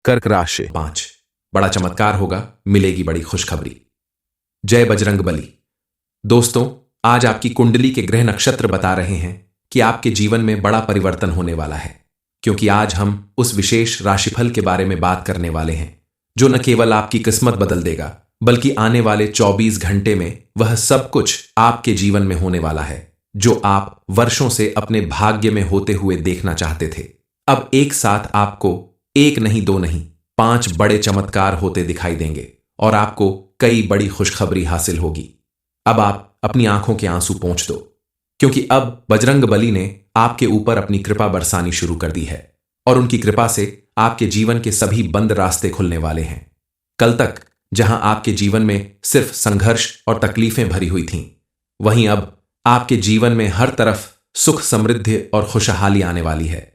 कर्क राशि 5। बड़ा चमत्कार होगा, मिलेगी बड़ी खुशखबरी। जय बजरंगबली। दोस्तों, आज आपकी कुंडली के ग्रह नक्षत्र बता रहे हैं कि आपके जीवन में बड़ा परिवर्तन होने वाला है, क्योंकि आज हम उस विशेष राशिफल के बारे में बात करने वाले हैं जो न केवल आपकी किस्मत बदल देगा, बल्कि आने वाले 24 घंटे में वह सब कुछ आपके जीवन में होने वाला है जो आप वर्षों से अपने भाग्य में होते हुए देखना चाहते थे। अब एक साथ आपको एक नहीं, दो नहीं, 5 बड़े चमत्कार होते दिखाई देंगे और आपको कई बड़ी खुशखबरी हासिल होगी। अब आप अपनी आंखों के आंसू पोंछ दो, क्योंकि अब बजरंगबली ने आपके ऊपर अपनी कृपा बरसानी शुरू कर दी है और उनकी कृपा से आपके जीवन के सभी बंद रास्ते खुलने वाले हैं। कल तक जहां आपके जीवन में सिर्फ संघर्ष और तकलीफें भरी हुई थीं, वहीं अब आपके जीवन में हर तरफ सुख, समृद्धि और खुशहाली आने वाली है,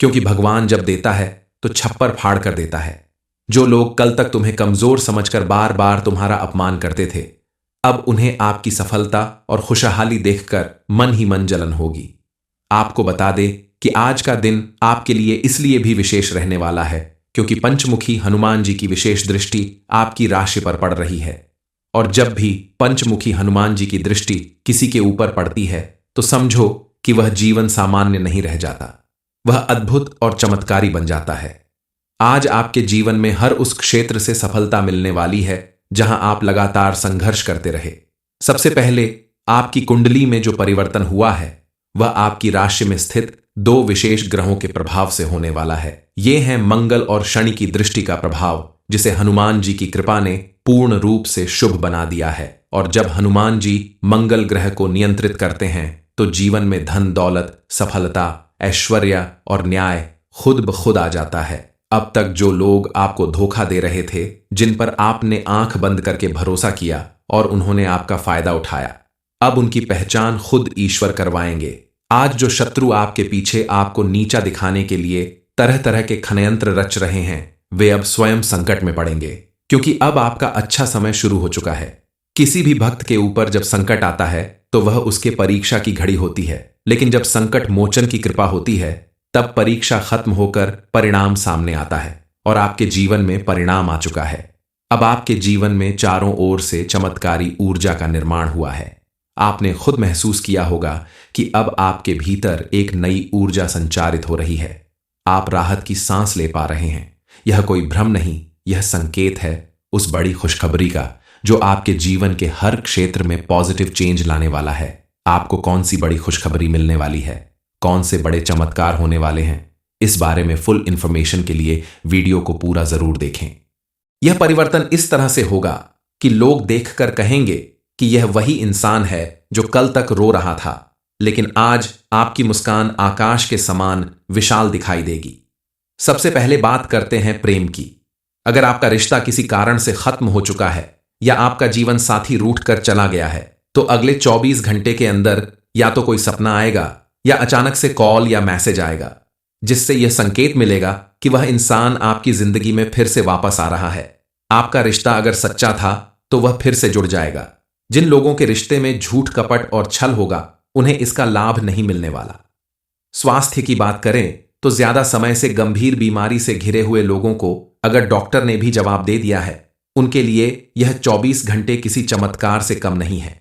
क्योंकि भगवान जब देता है तो छप्पर फाड़ कर देता है। जो लोग कल तक तुम्हें कमजोर समझकर बार बार तुम्हारा अपमान करते थे, अब उन्हें आपकी सफलता और खुशहाली देखकर मन ही मन जलन होगी। आपको बता दे कि आज का दिन आपके लिए इसलिए भी विशेष रहने वाला है क्योंकि पंचमुखी हनुमान जी की विशेष दृष्टि आपकी राशि पर पड़ रही है। और जब भी पंचमुखी हनुमान जी की दृष्टि किसी के ऊपर पड़ती है तो समझो कि वह जीवन सामान्य नहीं रह जाता, वह अद्भुत और चमत्कारी बन जाता है। आज आपके जीवन में हर उस क्षेत्र से सफलता मिलने वाली है जहां आप लगातार संघर्ष करते रहे। सबसे पहले आपकी कुंडली में जो परिवर्तन हुआ है वह आपकी राशि में स्थित 2 विशेष ग्रहों के प्रभाव से होने वाला है। ये हैं मंगल और शनि की दृष्टि का प्रभाव, जिसे हनुमान जी की कृपा ने पूर्ण रूप से शुभ बना दिया है। और जब हनुमान जी मंगल ग्रह को नियंत्रित करते हैं तो जीवन में धन, दौलत, सफलता, ऐश्वर्य और न्याय खुद ब खुद आ जाता है। अब तक जो लोग आपको धोखा दे रहे थे, जिन पर आपने आंख बंद करके भरोसा किया और उन्होंने आपका फायदा उठाया, अब उनकी पहचान खुद ईश्वर करवाएंगे। आज जो शत्रु आपके पीछे आपको नीचा दिखाने के लिए तरह तरह के षड्यंत्र रच रहे हैं, वे अब स्वयं संकट में पड़ेंगे, क्योंकि अब आपका अच्छा समय शुरू हो चुका है। किसी भी भक्त के ऊपर जब संकट आता है तो वह उसके परीक्षा की घड़ी होती है, लेकिन जब संकट मोचन की कृपा होती है तब परीक्षा खत्म होकर परिणाम सामने आता है और आपके जीवन में परिणाम आ चुका है। अब आपके जीवन में चारों ओर से चमत्कारी ऊर्जा का निर्माण हुआ है। आपने खुद महसूस किया होगा कि अब आपके भीतर एक नई ऊर्जा संचारित हो रही है। आप राहत की सांस ले पा रहे हैं। यह कोई भ्रम नहीं, यह संकेत है उस बड़ी खुशखबरी का जो आपके जीवन के हर क्षेत्र में पॉजिटिव चेंज लाने वाला है। आपको कौन सी बड़ी खुशखबरी मिलने वाली है, कौन से बड़े चमत्कार होने वाले हैं, इस बारे में फुल इंफॉर्मेशन के लिए वीडियो को पूरा जरूर देखें। यह परिवर्तन इस तरह से होगा कि लोग देखकर कहेंगे कि यह वही इंसान है जो कल तक रो रहा था, लेकिन आज आपकी मुस्कान आकाश के समान विशाल दिखाई देगी। सबसे पहले बात करते हैं प्रेम की। अगर आपका रिश्ता किसी कारण से खत्म हो चुका है या आपका जीवन साथी रूठ कर चला गया है, तो अगले 24 घंटे के अंदर या तो कोई सपना आएगा या अचानक से कॉल या मैसेज आएगा, जिससे यह संकेत मिलेगा कि वह इंसान आपकी जिंदगी में फिर से वापस आ रहा है। आपका रिश्ता अगर सच्चा था तो वह फिर से जुड़ जाएगा। जिन लोगों के रिश्ते में झूठ, कपट और छल होगा, उन्हें इसका लाभ नहीं मिलने वाला। स्वास्थ्य की बात करें तो ज्यादा समय से गंभीर बीमारी से घिरे हुए लोगों को अगर डॉक्टर ने भी जवाब दे दिया है, उनके लिए यह 24 घंटे किसी चमत्कार से कम नहीं है।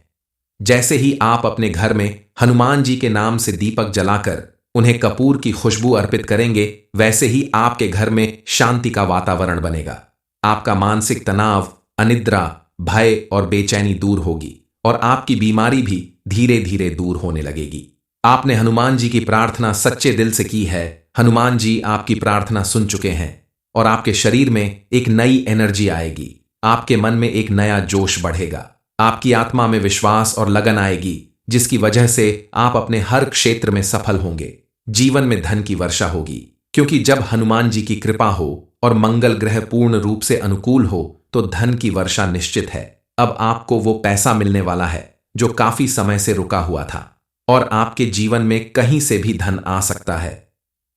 जैसे ही आप अपने घर में हनुमान जी के नाम से दीपक जलाकर उन्हें कपूर की खुशबू अर्पित करेंगे, वैसे ही आपके घर में शांति का वातावरण बनेगा। आपका मानसिक तनाव, अनिद्रा, भय और बेचैनी दूर होगी और आपकी बीमारी भी धीरे धीरे दूर होने लगेगी। आपने हनुमान जी की प्रार्थना सच्चे दिल से की है, हनुमान जी आपकी प्रार्थना सुन चुके हैं और आपके शरीर में एक नई एनर्जी आएगी। आपके मन में एक नया जोश बढ़ेगा। आपकी आत्मा में विश्वास और लगन आएगी, जिसकी वजह से आप अपने हर क्षेत्र में सफल होंगे। जीवन में धन की वर्षा होगी, क्योंकि जब हनुमान जी की कृपा हो और मंगल ग्रह पूर्ण रूप से अनुकूल हो तो धन की वर्षा निश्चित है। अब आपको वो पैसा मिलने वाला है जो काफी समय से रुका हुआ था और आपके जीवन में कहीं से भी धन आ सकता है।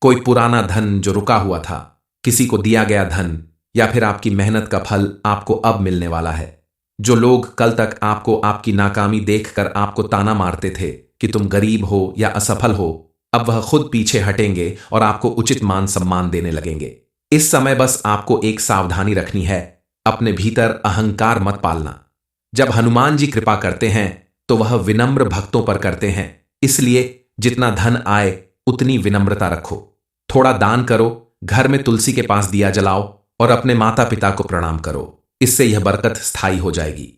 कोई पुराना धन जो रुका हुआ था, किसी को दिया गया धन या फिर आपकी मेहनत का फल आपको अब मिलने वाला है। जो लोग कल तक आपको आपकी नाकामी देखकर आपको ताना मारते थे कि तुम गरीब हो या असफल हो, अब वह खुद पीछे हटेंगे और आपको उचित मान सम्मान देने लगेंगे। इस समय बस आपको एक सावधानी रखनी है, अपने भीतर अहंकार मत पालना। जब हनुमान जी कृपा करते हैं तो वह विनम्र भक्तों पर करते हैं, इसलिए जितना धन आए उतनी विनम्रता रखो। थोड़ा दान करो, घर में तुलसी के पास दिया जलाओ और अपने माता पिता को प्रणाम करो। इससे यह बरकत स्थायी हो जाएगी।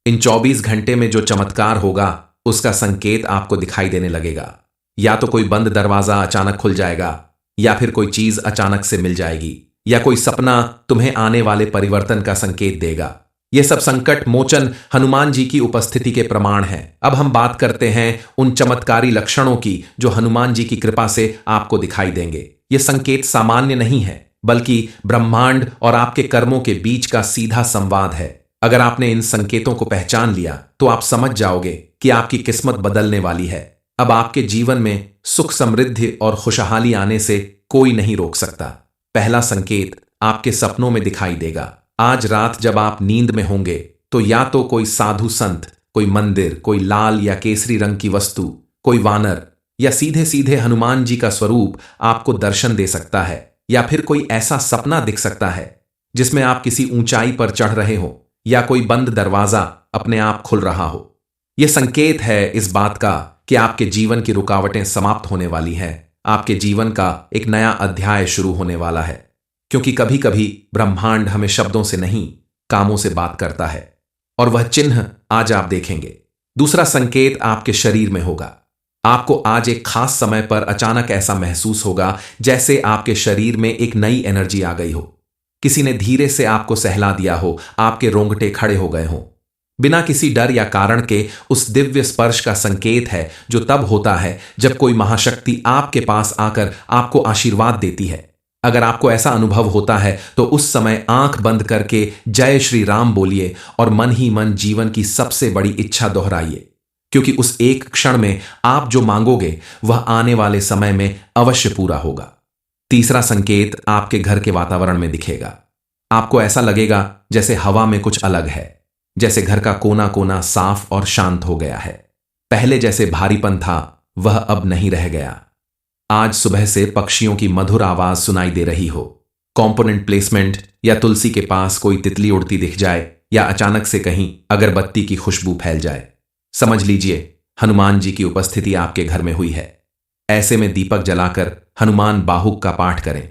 इन 24 घंटे में जो चमत्कार होगा उसका संकेत आपको दिखाई देने लगेगा। या तो कोई बंद दरवाजा अचानक खुल जाएगा, या फिर कोई चीज अचानक से मिल जाएगी, या कोई सपना तुम्हें आने वाले परिवर्तन का संकेत देगा। यह सब संकट मोचन हनुमान जी की उपस्थिति के प्रमाण हैं। अब हम बात करते हैं उन चमत्कारी लक्षणों की जो हनुमान जी की कृपा से आपको दिखाई देंगे। ये संकेत सामान्य नहीं है, बल्कि ब्रह्मांड और आपके कर्मों के बीच का सीधा संवाद है। अगर आपने इन संकेतों को पहचान लिया तो आप समझ जाओगे कि आपकी किस्मत बदलने वाली है। अब आपके जीवन में सुख, समृद्धि और खुशहाली आने से कोई नहीं रोक सकता। पहला संकेत आपके सपनों में दिखाई देगा। आज रात जब आप नींद में होंगे तो या तो कोई साधु संत, कोई मंदिर, कोई लाल या केसरी रंग की वस्तु, कोई वानर या सीधे सीधे हनुमान जी का स्वरूप आपको दर्शन दे सकता है। या फिर कोई ऐसा सपना दिख सकता है जिसमें आप किसी ऊंचाई पर चढ़ रहे हो या कोई बंद दरवाजा अपने आप खुल रहा हो। यह संकेत है इस बात का कि आपके जीवन की रुकावटें समाप्त होने वाली हैं। आपके जीवन का एक नया अध्याय शुरू होने वाला है, क्योंकि कभी कभी ब्रह्मांड हमें शब्दों से नहीं, कामों से बात करता है, और वह चिन्ह आज आप देखेंगे। दूसरा संकेत आपके शरीर में होगा। आपको आज एक खास समय पर अचानक ऐसा महसूस होगा जैसे आपके शरीर में एक नई एनर्जी आ गई हो। किसी ने धीरे से आपको सहला दिया हो, आपके रोंगटे खड़े हो गए हों। बिना किसी डर या कारण के उस दिव्य स्पर्श का संकेत है जो तब होता है जब कोई महाशक्ति आपके पास आकर आपको आशीर्वाद देती है। अगर आपको ऐसा अनुभव होता है तो उस समय आंख बंद करके जय श्री राम बोलिए और मन ही मन जीवन की सबसे बड़ी इच्छा दोहराइए, क्योंकि उस एक क्षण में आप जो मांगोगे वह आने वाले समय में अवश्य पूरा होगा। तीसरा संकेत आपके घर के वातावरण में दिखेगा। आपको ऐसा लगेगा जैसे हवा में कुछ अलग है, जैसे घर का कोना कोना साफ और शांत हो गया है। पहले जैसे भारीपन था वह अब नहीं रह गया। आज सुबह से पक्षियों की मधुर आवाज सुनाई दे रही हो, कंपोनेंट प्लेसमेंट या तुलसी के पास कोई तितली उड़ती दिख जाए, या अचानक से कहीं अगरबत्ती की खुशबू फैल जाए, समझ लीजिए हनुमान जी की उपस्थिति आपके घर में हुई है। ऐसे में दीपक जलाकर हनुमान बाहुक का पाठ करें।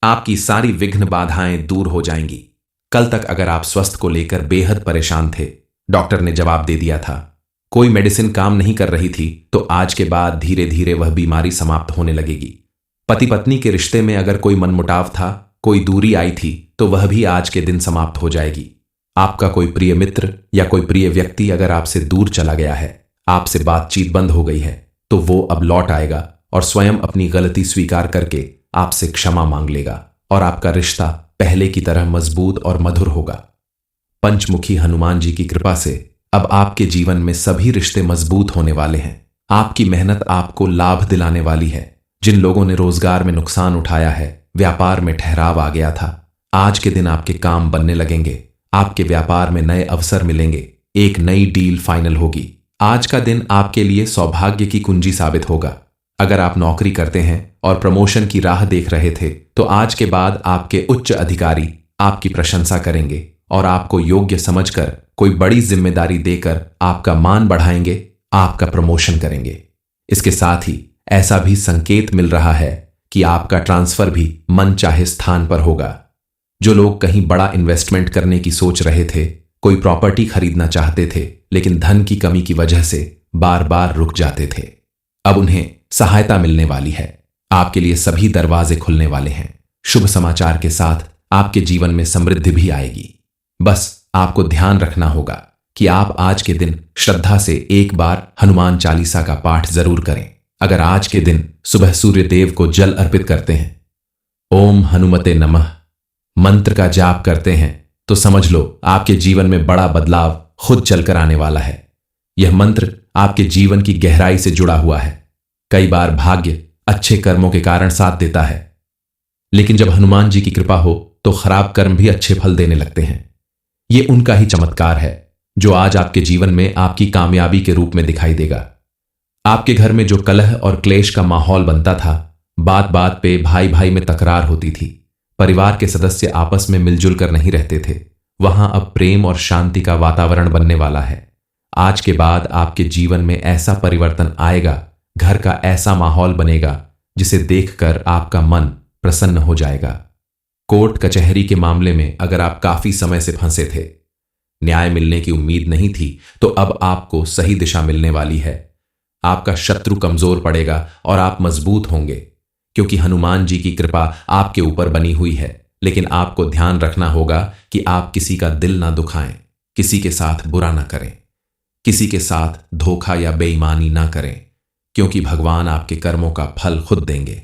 आपकी सारी विघ्न बाधाएं दूर हो जाएंगी। कल तक अगर आप स्वास्थ्य को लेकर बेहद परेशान थे, डॉक्टर ने जवाब दे दिया था, कोई मेडिसिन काम नहीं कर रही थी, तो आज के बाद धीरे धीरे वह बीमारी समाप्त होने लगेगी। पति पत्नी के रिश्ते में अगर कोई मनमुटाव था, कोई दूरी आई थी, तो वह भी आज के दिन समाप्त हो जाएगी। आपका कोई प्रिय मित्र या कोई प्रिय व्यक्ति अगर आपसे दूर चला गया है, आपसे बातचीत बंद हो गई है, तो वो अब लौट आएगा और स्वयं अपनी गलती स्वीकार करके आपसे क्षमा मांग लेगा और आपका रिश्ता पहले की तरह मजबूत और मधुर होगा। पंचमुखी हनुमान जी की कृपा से अब आपके जीवन में सभी रिश्ते मजबूत होने वाले हैं। आपकी मेहनत आपको लाभ दिलाने वाली है। जिन लोगों ने रोजगार में नुकसान उठाया है, व्यापार में ठहराव आ गया था, आज के दिन आपके काम बनने लगेंगे। आपके व्यापार में नए अवसर मिलेंगे, एक नई डील फाइनल होगी। आज का दिन आपके लिए सौभाग्य की कुंजी साबित होगा। अगर आप नौकरी करते हैं और प्रमोशन की राह देख रहे थे, तो आज के बाद आपके उच्च अधिकारी आपकी प्रशंसा करेंगे और आपको योग्य समझकर कोई बड़ी जिम्मेदारी देकर आपका मान बढ़ाएंगे, आपका प्रमोशन करेंगे। इसके साथ ही ऐसा भी संकेत मिल रहा है कि आपका ट्रांसफर भी मन चाहे स्थान पर होगा। जो लोग कहीं बड़ा इन्वेस्टमेंट करने की सोच रहे थे, कोई प्रॉपर्टी खरीदना चाहते थे, लेकिन धन की कमी की वजह से बार बार रुक जाते थे, अब उन्हें सहायता मिलने वाली है। आपके लिए सभी दरवाजे खुलने वाले हैं। शुभ समाचार के साथ आपके जीवन में समृद्धि भी आएगी। बस आपको ध्यान रखना होगा कि आप आज के दिन श्रद्धा से एक बार हनुमान चालीसा का पाठ जरूर करें। अगर आज के दिन सुबह सूर्य देव को जल अर्पित करते हैं, ओम हनुमते नमः मंत्र का जाप करते हैं, तो समझ लो आपके जीवन में बड़ा बदलाव खुद चलकर आने वाला है। यह मंत्र आपके जीवन की गहराई से जुड़ा हुआ है। कई बार भाग्य अच्छे कर्मों के कारण साथ देता है, लेकिन जब हनुमान जी की कृपा हो तो खराब कर्म भी अच्छे फल देने लगते हैं। यह उनका ही चमत्कार है जो आज आपके जीवन में आपकी कामयाबी के रूप में दिखाई देगा। आपके घर में जो कलह और क्लेश का माहौल बनता था, बात बात पे भाई भाई में तकरार होती थी, परिवार के सदस्य आपस में मिलजुल कर नहीं रहते थे, वहां अब प्रेम और शांति का वातावरण बनने वाला है। आज के बाद आपके जीवन में ऐसा परिवर्तन आएगा, घर का ऐसा माहौल बनेगा जिसे देखकर आपका मन प्रसन्न हो जाएगा। कोर्ट कचहरी के मामले में अगर आप काफी समय से फंसे थे, न्याय मिलने की उम्मीद नहीं थी, तो अब आपको सही दिशा मिलने वाली है। आपका शत्रु कमजोर पड़ेगा और आप मजबूत होंगे, क्योंकि हनुमान जी की कृपा आपके ऊपर बनी हुई है। लेकिन आपको ध्यान रखना होगा कि आप किसी का दिल ना दुखाएं, किसी के साथ बुरा ना करें, किसी के साथ धोखा या बेईमानी ना करें, क्योंकि भगवान आपके कर्मों का फल खुद देंगे।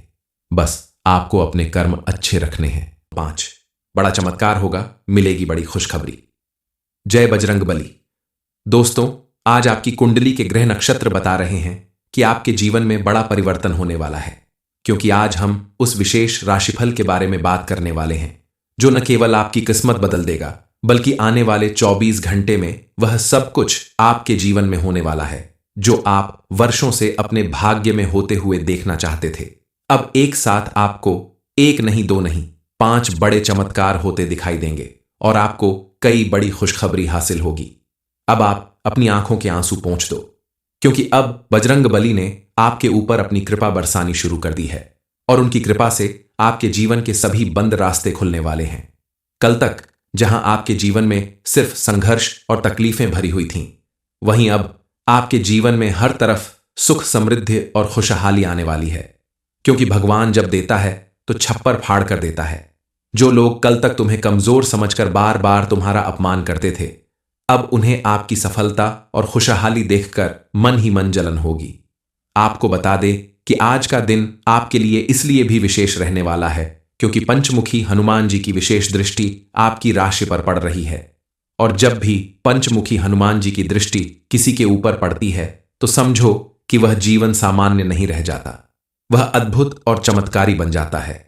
बस आपको अपने कर्म अच्छे रखने हैं। 5 बड़ा चमत्कार होगा, मिलेगी बड़ी खुशखबरी। जय बजरंग बली। दोस्तों, आज आपकी कुंडली के ग्रह नक्षत्र बता रहे हैं कि आपके जीवन में बड़ा परिवर्तन होने वाला है, क्योंकि आज हम उस विशेष राशिफल के बारे में बात करने वाले हैं जो न केवल आपकी किस्मत बदल देगा, बल्कि आने वाले 24 घंटे में वह सब कुछ आपके जीवन में होने वाला है जो आप वर्षों से अपने भाग्य में होते हुए देखना चाहते थे। अब एक साथ आपको 1 नहीं 2 नहीं 5 बड़े चमत्कार होते दिखाई देंगे और आपको कई बड़ी खुशखबरी हासिल होगी। अब आप अपनी आंखों के आंसू पोंछ दो, क्योंकि अब बजरंग बली ने आपके ऊपर अपनी कृपा बरसानी शुरू कर दी है और उनकी कृपा से आपके जीवन के सभी बंद रास्ते खुलने वाले हैं। कल तक जहां आपके जीवन में सिर्फ संघर्ष और तकलीफें भरी हुई थीं, वहीं अब आपके जीवन में हर तरफ सुख, समृद्धि और खुशहाली आने वाली है, क्योंकि भगवान जब देता है तो छप्पर फाड़ कर देता है। जो लोग कल तक तुम्हें कमजोर समझकर बार बार तुम्हारा अपमान करते थे, अब उन्हें आपकी सफलता और खुशहाली देखकर मन ही मन जलन होगी। आपको बता दे कि आज का दिन आपके लिए इसलिए भी विशेष रहने वाला है क्योंकि पंचमुखी हनुमान जी की विशेष दृष्टि आपकी राशि पर पड़ रही है। और जब भी पंचमुखी हनुमान जी की दृष्टि किसी के ऊपर पड़ती है तो समझो कि वह जीवन सामान्य नहीं रह जाता, वह अद्भुत और चमत्कारी बन जाता है।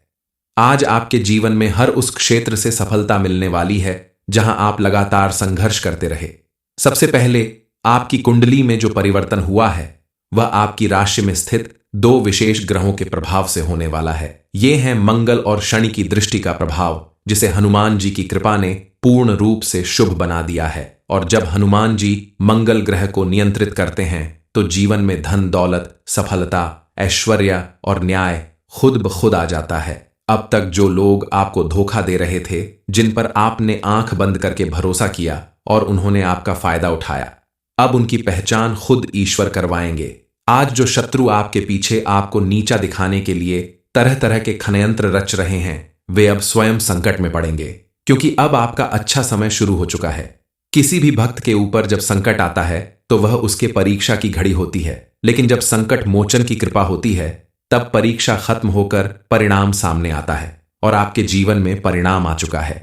आज आपके जीवन में हर उस क्षेत्र से सफलता मिलने वाली है जहां आप लगातार संघर्ष करते रहे। सबसे पहले आपकी कुंडली में जो परिवर्तन हुआ है वह आपकी राशि में स्थित 2 विशेष ग्रहों के प्रभाव से होने वाला है। ये हैं मंगल और शनि की दृष्टि का प्रभाव, जिसे हनुमान जी की कृपा ने पूर्ण रूप से शुभ बना दिया है। और जब हनुमान जी मंगल ग्रह को नियंत्रित करते हैं तो जीवन में धन, दौलत, सफलता, ऐश्वर्य और न्याय खुद ब खुद आ जाता है। अब तक जो लोग आपको धोखा दे रहे थे, जिन पर आपने आंख बंद करके भरोसा किया और उन्होंने आपका फायदा उठाया, अब उनकी पहचान खुद ईश्वर करवाएंगे। आज जो शत्रु आपके पीछे आपको नीचा दिखाने के लिए तरह तरह के षड्यंत्र रच रहे हैं, वे अब स्वयं संकट में पड़ेंगे, क्योंकि अब आपका अच्छा समय शुरू हो चुका है। किसी भी भक्त के ऊपर जब संकट आता है तो वह उसके परीक्षा की घड़ी होती है, लेकिन जब संकट मोचन की कृपा होती है तब परीक्षा खत्म होकर परिणाम सामने आता है और आपके जीवन में परिणाम आ चुका है।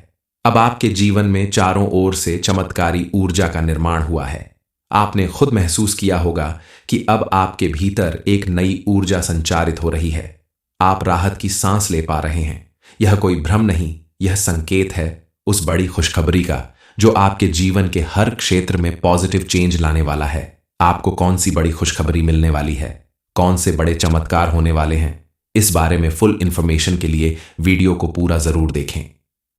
अब आपके जीवन में चारों ओर से चमत्कारी ऊर्जा का निर्माण हुआ है। आपने खुद महसूस किया होगा कि अब आपके भीतर एक नई ऊर्जा संचारित हो रही है। आप राहत की सांस ले पा रहे हैं। यह कोई भ्रम नहीं, यह संकेत है उस बड़ी खुशखबरी का जो आपके जीवन के हर क्षेत्र में पॉजिटिव चेंज लाने वाला है। आपको कौन सी बड़ी खुशखबरी मिलने वाली है, कौन से बड़े चमत्कार होने वाले हैं, इस बारे में फुल इंफॉर्मेशन के लिए वीडियो को पूरा जरूर देखें।